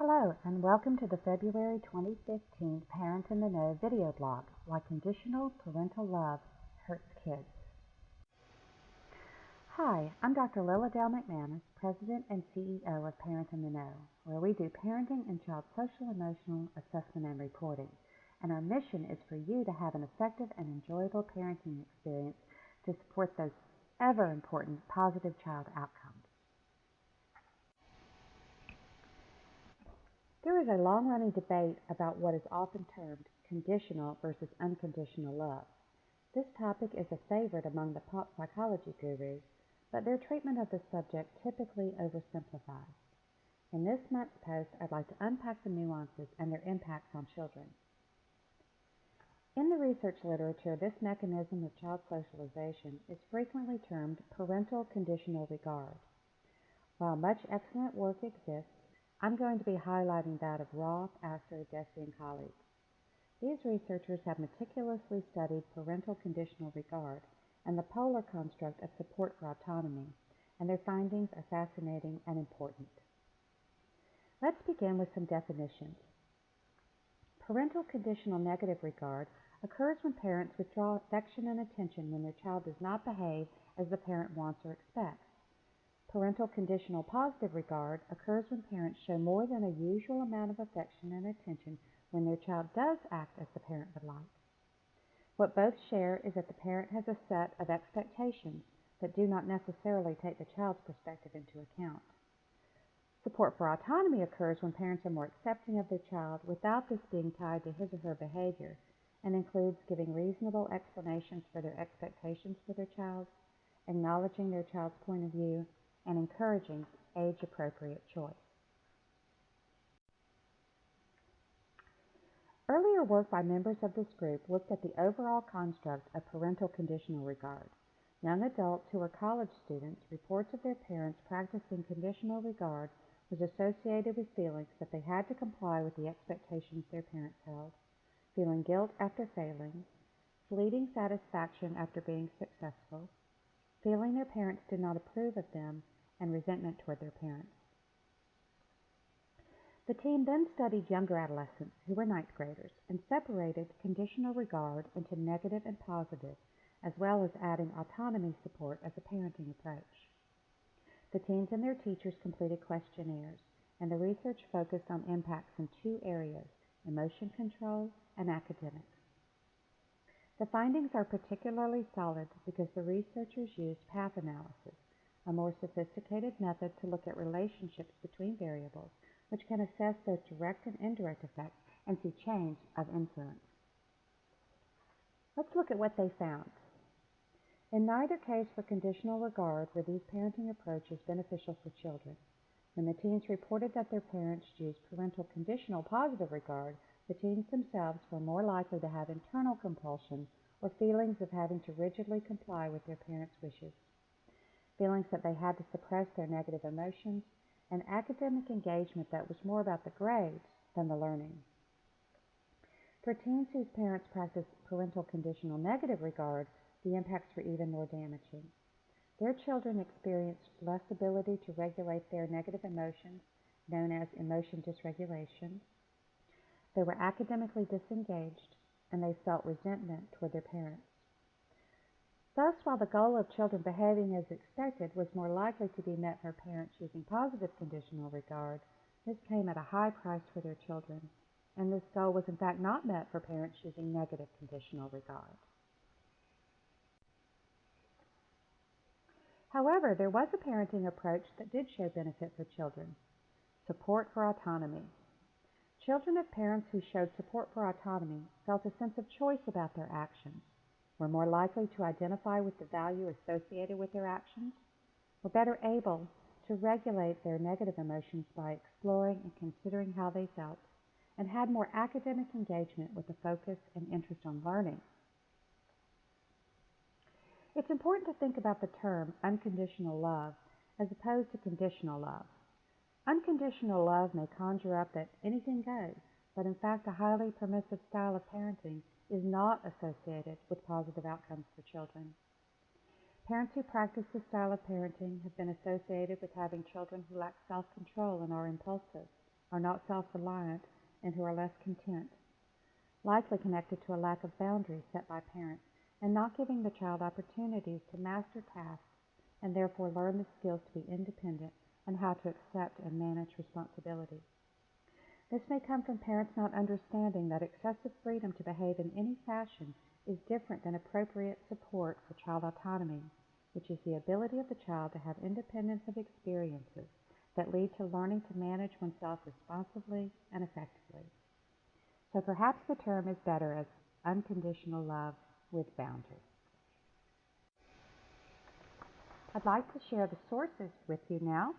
Hello, and welcome to the February 2015 Parent in the Know video blog, Why Conditional Parental Love Hurts Kids. Hi, I'm Dr. Lilladale McManus, President and CEO of Parent in the Know, where we do parenting and child social emotional assessment and reporting. And our mission is for you to have an effective and enjoyable parenting experience to support those ever important positive child outcomes. There is a long-running debate about what is often termed conditional versus unconditional love. This topic is a favorite among the pop psychology gurus, but their treatment of the subject typically oversimplifies. In this month's post, I'd like to unpack the nuances and their impacts on children. In the research literature, this mechanism of child socialization is frequently termed parental conditional regard. While much excellent work exists, I'm going to be highlighting that of Roth, Asser, Deci, and colleagues. These researchers have meticulously studied parental conditional regard and the polar construct of support for autonomy, and their findings are fascinating and important. Let's begin with some definitions. Parental conditional negative regard occurs when parents withdraw affection and attention when their child does not behave as the parent wants or expects. Parental conditional positive regard occurs when parents show more than a usual amount of affection and attention when their child does act as the parent would like. What both share is that the parent has a set of expectations that do not necessarily take the child's perspective into account. Support for autonomy occurs when parents are more accepting of their child without this being tied to his or her behavior, and includes giving reasonable explanations for their expectations for their child, acknowledging their child's point of view, and encouraging age-appropriate choice. Earlier work by members of this group looked at the overall construct of parental conditional regard. Young adults who were college students reports of their parents practicing conditional regard was associated with feelings that they had to comply with the expectations their parents held, feeling guilt after failing, fleeting satisfaction after being successful, feeling their parents did not approve of them, and resentment toward their parents. The team then studied younger adolescents who were ninth graders and separated conditional regard into negative and positive, as well as adding autonomy support as a parenting approach. The teams and their teachers completed questionnaires, and the research focused on impacts in two areas, emotion control and academics. The findings are particularly solid because the researchers used path analysis, a more sophisticated method to look at relationships between variables, which can assess both direct and indirect effects and see change of influence. Let's look at what they found. In neither case for conditional regard were these parenting approaches beneficial for children. When the teens reported that their parents used parental conditional positive regard, the teens themselves were more likely to have internal compulsion or feelings of having to rigidly comply with their parents' wishes, feelings that they had to suppress their negative emotions, and academic engagement that was more about the grades than the learning. For teens whose parents practiced parental conditional negative regard, the impacts were even more damaging. Their children experienced less ability to regulate their negative emotions, known as emotion dysregulation. They were academically disengaged, and they felt resentment toward their parents. Thus, while the goal of children behaving as expected was more likely to be met for parents using positive conditional regard, this came at a high price for their children, and this goal was in fact not met for parents using negative conditional regard. However, there was a parenting approach that did show benefit for children: support for autonomy. Children of parents who showed support for autonomy felt a sense of choice about their actions, were more likely to identify with the value associated with their actions, were better able to regulate their negative emotions by exploring and considering how they felt, and had more academic engagement with a focus and interest on learning. It's important to think about the term unconditional love as opposed to conditional love. Unconditional love may conjure up that anything goes, but in fact a highly permissive style of parenting is not associated with positive outcomes for children. Parents who practice this style of parenting have been associated with having children who lack self-control and are impulsive, are not self-reliant, and who are less content, likely connected to a lack of boundaries set by parents and not giving the child opportunities to master tasks and therefore learn the skills to be independent and how to accept and manage responsibility. This may come from parents not understanding that excessive freedom to behave in any fashion is different than appropriate support for child autonomy, which is the ability of the child to have independence of experiences that lead to learning to manage oneself responsibly and effectively. So perhaps the term is better as unconditional love with boundaries. I'd like to share the sources with you now.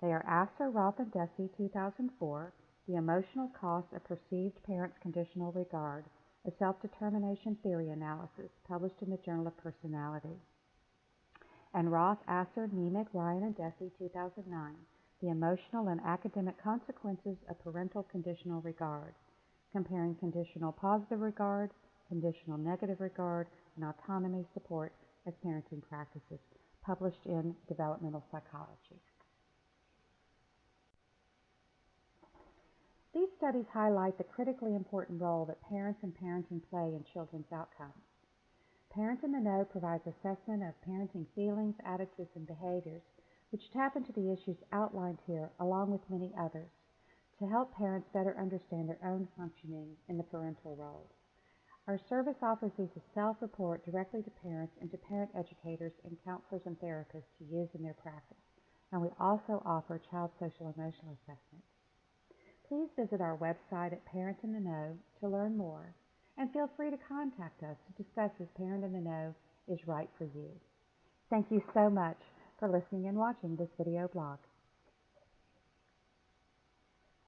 They are Asser, Roth, and Deci, 2004, The Emotional Cost of Perceived Parents' Conditional Regard, a Self-Determination Theory Analysis, published in the Journal of Personality. And Roth, Asser, Nemec, Ryan, and Deci, 2009, The Emotional and Academic Consequences of Parental Conditional Regard, comparing conditional positive regard, conditional negative regard, and autonomy-support as parenting practices, published in Developmental Psychology. These studies highlight the critically important role that parents and parenting play in children's outcomes. Parent in the Know provides assessment of parenting feelings, attitudes, and behaviors, which tap into the issues outlined here, along with many others, to help parents better understand their own functioning in the parental role. Our service offers these as self-report directly to parents and to parent educators and counselors and therapists to use in their practice, and we also offer child social emotional assessments. Please visit our website at Parent in the Know to learn more, and feel free to contact us to discuss if Parent in the Know is right for you. Thank you so much for listening and watching this video blog.